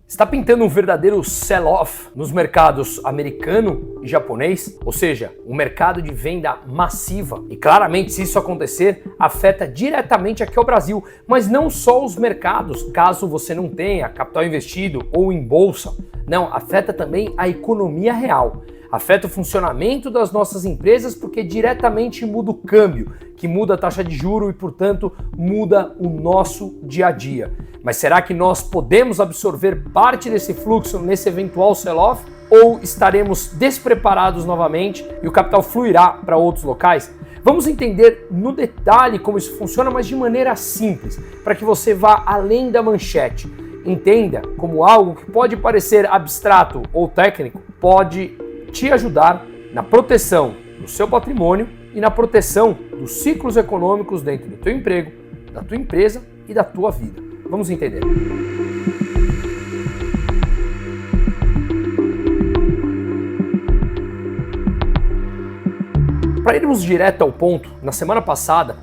Está pintando um verdadeiro sell-off nos mercados americano e japonês, ou seja, um mercado de venda massiva. E claramente, se isso acontecer, afeta diretamente aqui ao Brasil, mas não só os mercados, caso você não tenha capital investido ou em bolsa. Não, afeta também a economia real. Afeta o funcionamento das nossas empresas porque diretamente muda o câmbio, que muda a taxa de juros e, portanto, muda o nosso dia a dia. Mas será que nós podemos absorver parte desse fluxo nesse eventual sell-off? Ou estaremos despreparados novamente e o capital fluirá para outros locais? Vamos entender no detalhe como isso funciona, mas de maneira simples, para que você vá além da manchete. Entenda como algo que pode parecer abstrato ou técnico pode te ajudar na proteção do seu patrimônio e na proteção dos ciclos econômicos dentro do teu emprego, da tua empresa e da tua vida. Vamos entender. Para irmos direto ao ponto, na semana passada,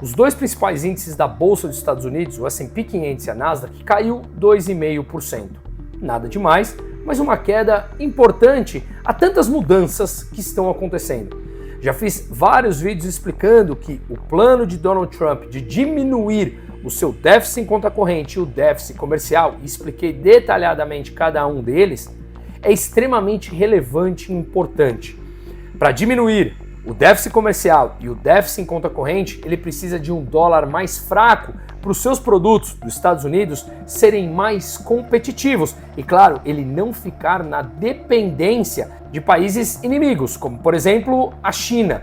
os dois principais índices da Bolsa dos Estados Unidos, o S&P 500 e a Nasdaq, caiu 2,5%. Nada demais, mas uma queda importante a tantas mudanças que estão acontecendo. Já fiz vários vídeos explicando que o plano de Donald Trump de diminuir o seu déficit em conta corrente e o déficit comercial, e expliquei detalhadamente cada um deles, é extremamente relevante e importante. Para diminuir o déficit comercial e o déficit em conta corrente, ele precisa de um dólar mais fraco para os seus produtos dos Estados Unidos serem mais competitivos e, claro, ele não ficar na dependência de países inimigos, como por exemplo a China,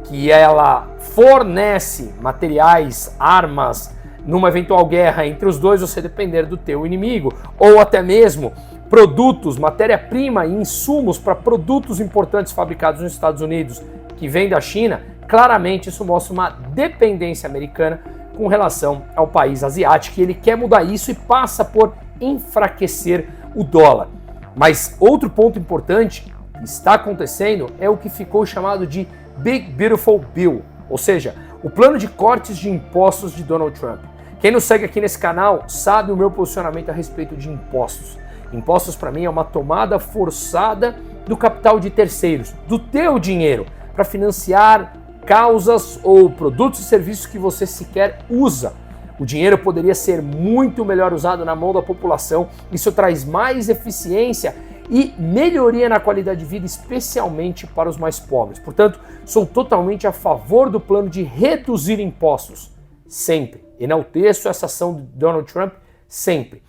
que ela fornece materiais, armas, numa eventual guerra entre os dois você depender do teu inimigo, ou até mesmo produtos, matéria-prima e insumos para produtos importantes fabricados nos Estados Unidos que vem da China. Claramente isso mostra uma dependência americana com relação ao país asiático, e ele quer mudar isso e passa por enfraquecer o dólar. Mas outro ponto importante que está acontecendo é o que ficou chamado de Big Beautiful Bill, ou seja, o plano de cortes de impostos de Donald Trump. Quem nos segue aqui nesse canal sabe o meu posicionamento a respeito de impostos. Impostos para mim é uma tomada forçada do capital de terceiros, do teu dinheiro, para financiar causas ou produtos e serviços que você sequer usa. O dinheiro poderia ser muito melhor usado na mão da população. Isso traz mais eficiência e melhoria na qualidade de vida, especialmente para os mais pobres. Portanto, sou totalmente a favor do plano de reduzir impostos. Sempre. Enalteço essa ação de Donald Trump sempre.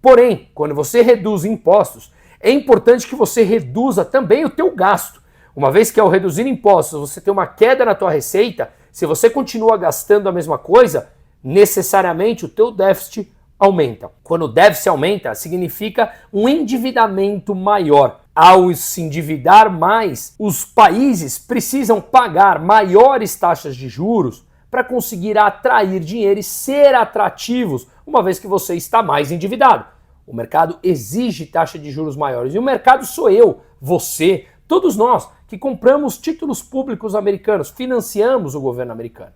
Porém, quando você reduz impostos, é importante que você reduza também o teu gasto. Uma vez que ao reduzir impostos você tem uma queda na tua receita, se você continua gastando a mesma coisa, necessariamente o teu déficit aumenta. Quando o déficit aumenta, significa um endividamento maior. Ao se endividar mais, os países precisam pagar maiores taxas de juros para conseguir atrair dinheiro e ser atrativos, uma vez que você está mais endividado. O mercado exige taxa de juros maiores, e o mercado sou eu, você, todos nós que compramos títulos públicos americanos, financiamos o governo americano.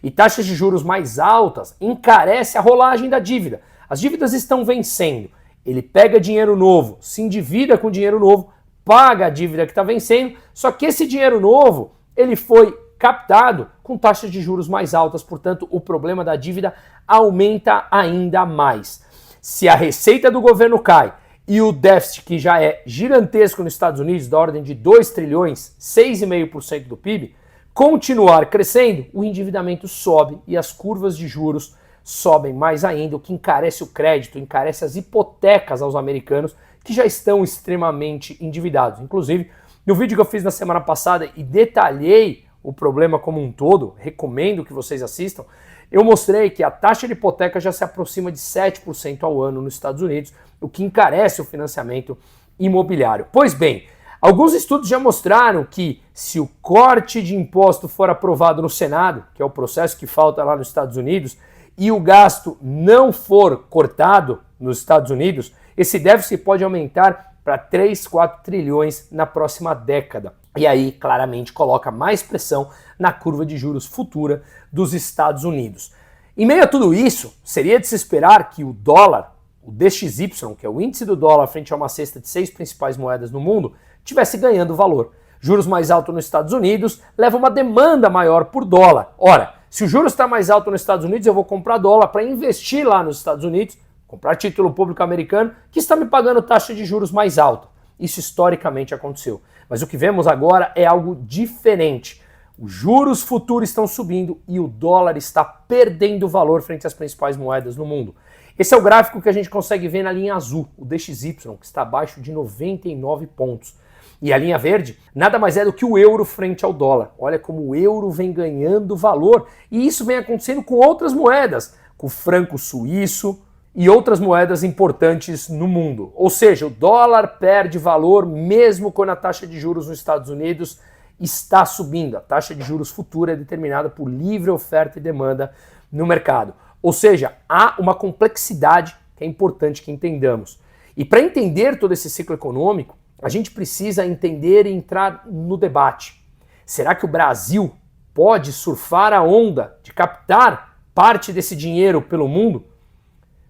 E taxas de juros mais altas encarece a rolagem da dívida. As dívidas estão vencendo. Ele pega dinheiro novo, se endivida com dinheiro novo, paga a dívida que está vencendo, só que esse dinheiro novo ele foi captado com taxas de juros mais altas, portanto o problema da dívida aumenta ainda mais. Se a receita do governo cai e o déficit, que já é gigantesco nos Estados Unidos, da ordem de 2 trilhões, 6,5% do PIB, continuar crescendo, o endividamento sobe e as curvas de juros sobem mais ainda, o que encarece o crédito, encarece as hipotecas aos americanos que já estão extremamente endividados. Inclusive, no vídeo que eu fiz na semana passada e detalhei o problema como um todo, recomendo que vocês assistam, eu mostrei que a taxa de hipoteca já se aproxima de 7% ao ano nos Estados Unidos, o que encarece o financiamento imobiliário. Pois bem, alguns estudos já mostraram que se o corte de imposto for aprovado no Senado, que é o processo que falta lá nos Estados Unidos, e o gasto não for cortado nos Estados Unidos, esse déficit pode aumentar para 3, 4 trilhões na próxima década. E aí, claramente, coloca mais pressão na curva de juros futura dos Estados Unidos. Em meio a tudo isso, seria de se esperar que o dólar, o DXY, que é o índice do dólar frente a uma cesta de 6 principais moedas no mundo, estivesse ganhando valor. Juros mais altos nos Estados Unidos leva uma demanda maior por dólar. Ora, se o juros está mais alto nos Estados Unidos, eu vou comprar dólar para investir lá nos Estados Unidos, comprar título público americano, que está me pagando taxa de juros mais alta. Isso historicamente aconteceu. Mas o que vemos agora é algo diferente. Os juros futuros estão subindo e o dólar está perdendo valor frente às principais moedas no mundo. Esse é o gráfico que a gente consegue ver na linha azul, o DXY, que está abaixo de 99 pontos. E a linha verde nada mais é do que o euro frente ao dólar. Olha como o euro vem ganhando valor. E isso vem acontecendo com outras moedas, com o franco suíço e outras moedas importantes no mundo. Ou seja, o dólar perde valor mesmo quando a taxa de juros nos Estados Unidos está subindo. A taxa de juros futura é determinada por livre oferta e demanda no mercado. Ou seja, há uma complexidade que é importante que entendamos. E para entender todo esse ciclo econômico, a gente precisa entender e entrar no debate. Será que o Brasil pode surfar a onda de captar parte desse dinheiro pelo mundo?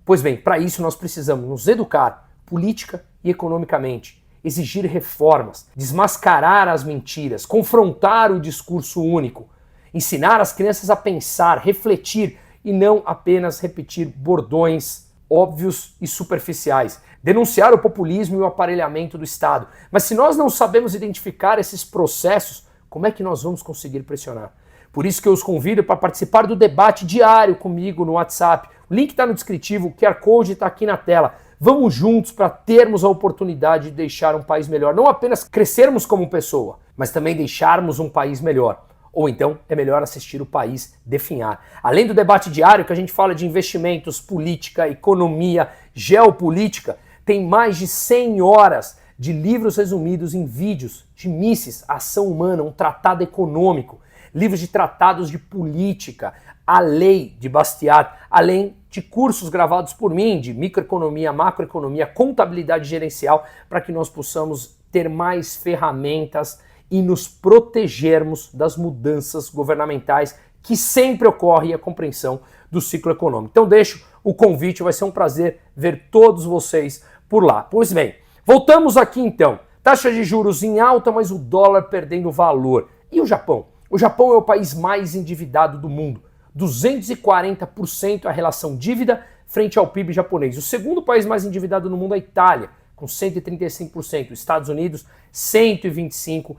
Pois bem, para isso nós precisamos nos educar política e economicamente, exigir reformas, desmascarar as mentiras, confrontar o discurso único, ensinar as crianças a pensar, refletir e não apenas repetir bordões óbvios e superficiais, denunciar o populismo e o aparelhamento do Estado. Mas se nós não sabemos identificar esses processos, como é que nós vamos conseguir pressionar? Por isso que eu os convido para participar do debate diário comigo no WhatsApp. O link está no descritivo, o QR Code está aqui na tela. Vamos juntos para termos a oportunidade de deixar um país melhor. Não apenas crescermos como pessoa, mas também deixarmos um país melhor. Ou então é melhor assistir o país definhar. Além do debate diário, que a gente fala de investimentos, política, economia, geopolítica, tem mais de 100 horas de livros resumidos em vídeos de Mises, Ação Humana, um tratado econômico, livros de tratados de política, a lei de Bastiat, além de cursos gravados por mim de microeconomia, macroeconomia, contabilidade gerencial, para que nós possamos ter mais ferramentas e nos protegermos das mudanças governamentais que sempre ocorrem e a compreensão do ciclo econômico. Então deixo o convite, vai ser um prazer ver todos vocês por lá. Pois bem, voltamos aqui então. Taxa de juros em alta, mas o dólar perdendo valor. E o Japão? O Japão é o país mais endividado do mundo. 240% a relação dívida frente ao PIB japonês. O segundo país mais endividado no mundo é a Itália, com 135%. Estados Unidos, 125%.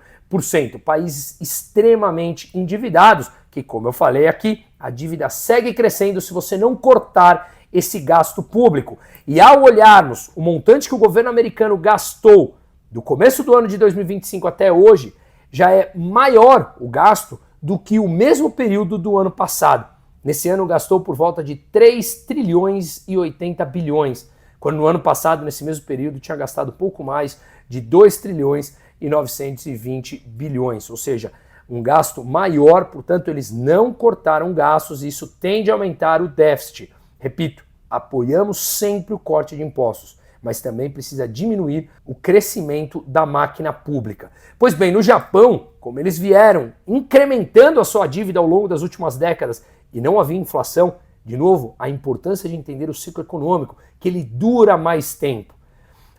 Países extremamente endividados, que, como eu falei aqui, a dívida segue crescendo se você não cortar esse gasto público. E ao olharmos o montante que o governo americano gastou do começo do ano de 2025 até hoje, já é maior o gasto do que o mesmo período do ano passado. Nesse ano gastou por volta de 3 trilhões e 80 bilhões, quando no ano passado, nesse mesmo período, tinha gastado pouco mais de 2 trilhões e 920 bilhões, ou seja, um gasto maior, portanto eles não cortaram gastos e isso tende a aumentar o déficit. Repito, apoiamos sempre o corte de impostos, mas também precisa diminuir o crescimento da máquina pública. Pois bem, no Japão, como eles vieram incrementando a sua dívida ao longo das últimas décadas e não havia inflação, de novo, a importância de entender o ciclo econômico, que ele dura mais tempo.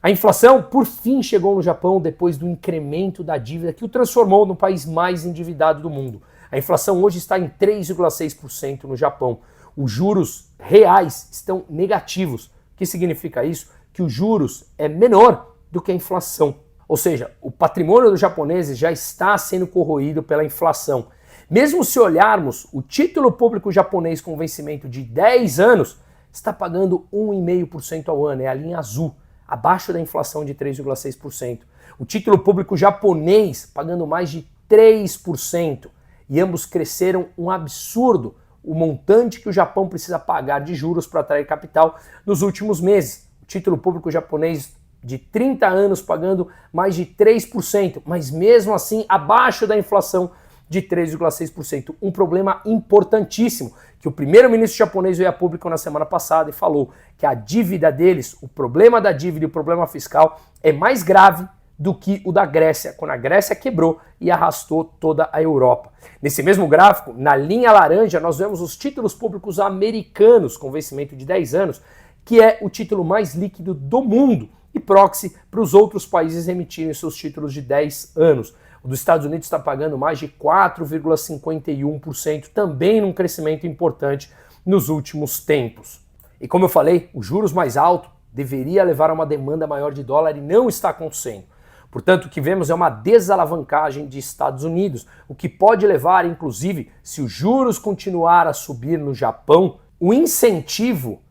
A inflação, por fim, chegou no Japão depois do incremento da dívida que o transformou no país mais endividado do mundo. A inflação hoje está em 3,6% no Japão. Os juros reais estão negativos. O que significa isso? Que os juros é menor do que a inflação. Ou seja, o patrimônio dos japoneses já está sendo corroído pela inflação. Mesmo se olharmos o título público japonês com vencimento de 10 anos, está pagando 1,5% ao ano, é a linha azul, abaixo da inflação de 3,6%. O título público japonês pagando mais de 3%, e ambos cresceram um absurdo o montante que o Japão precisa pagar de juros para atrair capital nos últimos meses. O título público japonês de 30 anos pagando mais de 3%, mas mesmo assim abaixo da inflação de 3,6%. Um problema importantíssimo, que o primeiro-ministro japonês veio a público na semana passada e falou que a dívida deles, o problema da dívida e o problema fiscal é mais grave do que o da Grécia, quando a Grécia quebrou e arrastou toda a Europa. Nesse mesmo gráfico, na linha laranja, nós vemos os títulos públicos americanos com vencimento de 10 anos, que é o título mais líquido do mundo e proxy para os outros países emitirem seus títulos de 10 anos. O dos Estados Unidos está pagando mais de 4,51%, também num crescimento importante nos últimos tempos. E como eu falei, os juros mais altos deveria levar a uma demanda maior de dólar e não está acontecendo. Portanto, o que vemos é uma desalavancagem de Estados Unidos, o que pode levar, inclusive, se os juros continuar a subir no Japão, o incentivo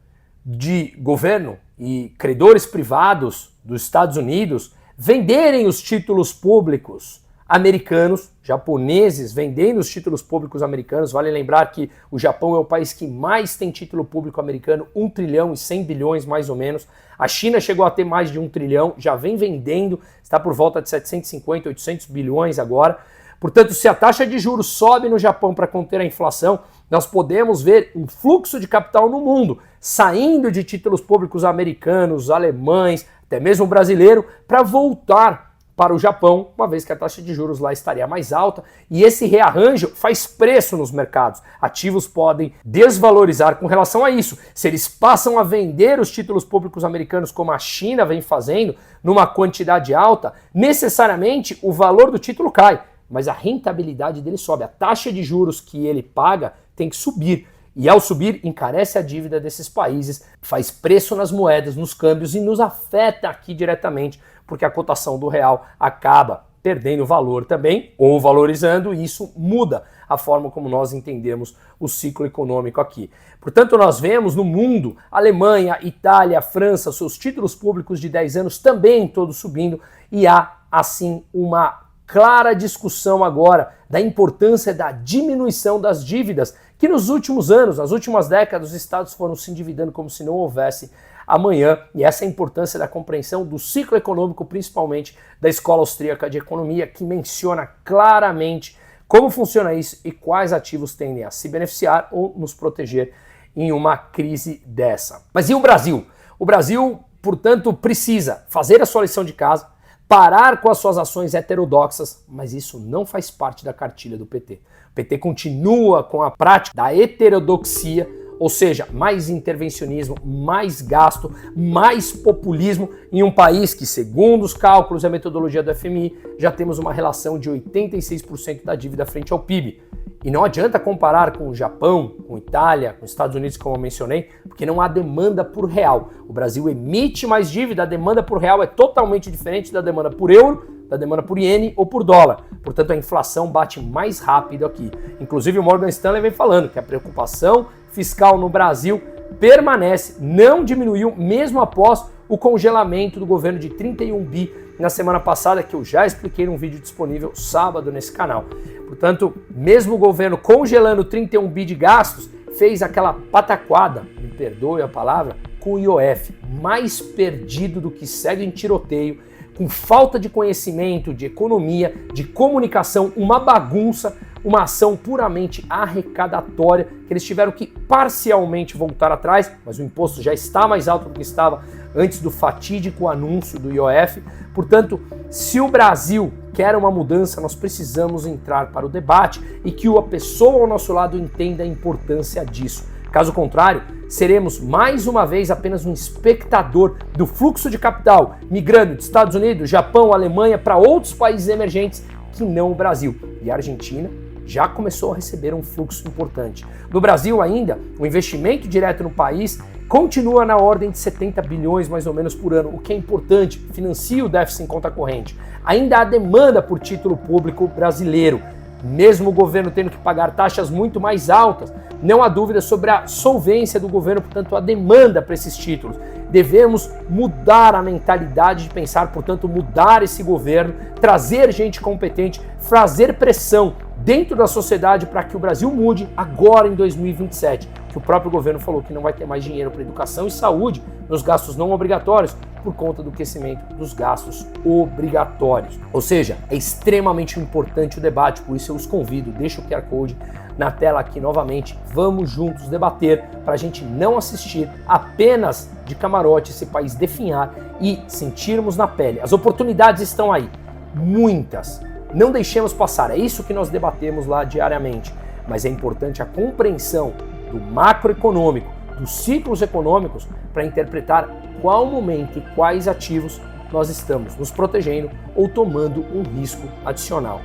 de governo e credores privados dos Estados Unidos venderem os títulos públicos americanos, japoneses vendendo os títulos públicos americanos. Vale lembrar que o Japão é o país que mais tem título público americano, 1 trilhão e 100 bilhões mais ou menos. A China chegou a ter mais de 1 trilhão, já vem vendendo, está por volta de 750, 800 bilhões agora. Portanto, se a taxa de juros sobe no Japão para conter a inflação, nós podemos ver um fluxo de capital no mundo, saindo de títulos públicos americanos, alemães, até mesmo brasileiro, para voltar para o Japão, uma vez que a taxa de juros lá estaria mais alta, e esse rearranjo faz preço nos mercados. Ativos podem desvalorizar com relação a isso. Se eles passam a vender os títulos públicos americanos como a China vem fazendo, numa quantidade alta, necessariamente o valor do título cai, mas a rentabilidade dele sobe. A taxa de juros que ele paga tem que subir. E ao subir, encarece a dívida desses países, faz preço nas moedas, nos câmbios e nos afeta aqui diretamente, porque a cotação do real acaba perdendo valor também, ou valorizando, e isso muda a forma como nós entendemos o ciclo econômico aqui. Portanto, nós vemos no mundo, Alemanha, Itália, França, seus títulos públicos de 10 anos também todos subindo, e há, assim, uma clara discussão agora da importância da diminuição das dívidas, que nos últimos anos, nas últimas décadas, os estados foram se endividando como se não houvesse amanhã, e essa é a importância da compreensão do ciclo econômico, principalmente da Escola Austríaca de Economia, que menciona claramente como funciona isso e quais ativos tendem a se beneficiar ou nos proteger em uma crise dessa. Mas e o Brasil? O Brasil, portanto, precisa fazer a sua lição de casa, parar com as suas ações heterodoxas, mas isso não faz parte da cartilha do PT. O PT continua com a prática da heterodoxia, ou seja, mais intervencionismo, mais gasto, mais populismo em um país que, segundo os cálculos e a metodologia do FMI, já temos uma relação de 86% da dívida frente ao PIB. E não adianta comparar com o Japão, com Itália, com os Estados Unidos, como eu mencionei, porque não há demanda por real. O Brasil emite mais dívida, a demanda por real é totalmente diferente da demanda por euro, da demanda por iene ou por dólar. Portanto, a inflação bate mais rápido aqui. Inclusive, o Morgan Stanley vem falando que a preocupação fiscal no Brasil permanece, não diminuiu, mesmo após o congelamento do governo de 31 bi na semana passada, que eu já expliquei num vídeo disponível sábado nesse canal. Portanto, mesmo o governo congelando 31 bi de gastos, fez aquela pataquada, me perdoe a palavra, com o IOF, mais perdido do que segue em tiroteio, com falta de conhecimento, de economia, de comunicação, uma bagunça, uma ação puramente arrecadatória, que eles tiveram que parcialmente voltar atrás, mas o imposto já está mais alto do que estava antes do fatídico anúncio do IOF. Portanto, se o Brasil quer uma mudança, nós precisamos entrar para o debate e que a pessoa ao nosso lado entenda a importância disso. Caso contrário, seremos mais uma vez apenas um espectador do fluxo de capital migrando de Estados Unidos, Japão, Alemanha para outros países emergentes que não o Brasil. E a Argentina já começou a receber um fluxo importante. No Brasil ainda, o investimento direto no país continua na ordem de 70 bilhões mais ou menos por ano, o que é importante, financia o déficit em conta corrente. Ainda há demanda por título público brasileiro, mesmo o governo tendo que pagar taxas muito mais altas. Não há dúvida sobre a solvência do governo, portanto, a demanda para esses títulos. Devemos mudar a mentalidade de pensar, portanto, mudar esse governo, trazer gente competente, fazer pressão dentro da sociedade para que o Brasil mude agora em 2027, que o próprio governo falou que não vai ter mais dinheiro para educação e saúde nos gastos não obrigatórios por conta do crescimento dos gastos obrigatórios. Ou seja, é extremamente importante o debate, por isso eu os convido, deixa o QR Code na tela aqui novamente, vamos juntos debater para a gente não assistir apenas de camarote esse país definhar e sentirmos na pele. As oportunidades estão aí, muitas. Não deixemos passar, é isso que nós debatemos lá diariamente, mas é importante a compreensão do macroeconômico, dos ciclos econômicos para interpretar qual momento e quais ativos nós estamos nos protegendo ou tomando um risco adicional.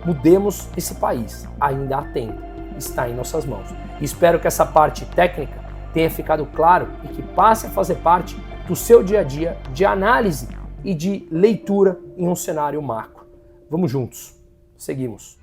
Mudemos esse país, ainda há tempo, está em nossas mãos. Espero que essa parte técnica tenha ficado claro e que passe a fazer parte do seu dia a dia de análise e de leitura em um cenário macro. Vamos juntos, seguimos.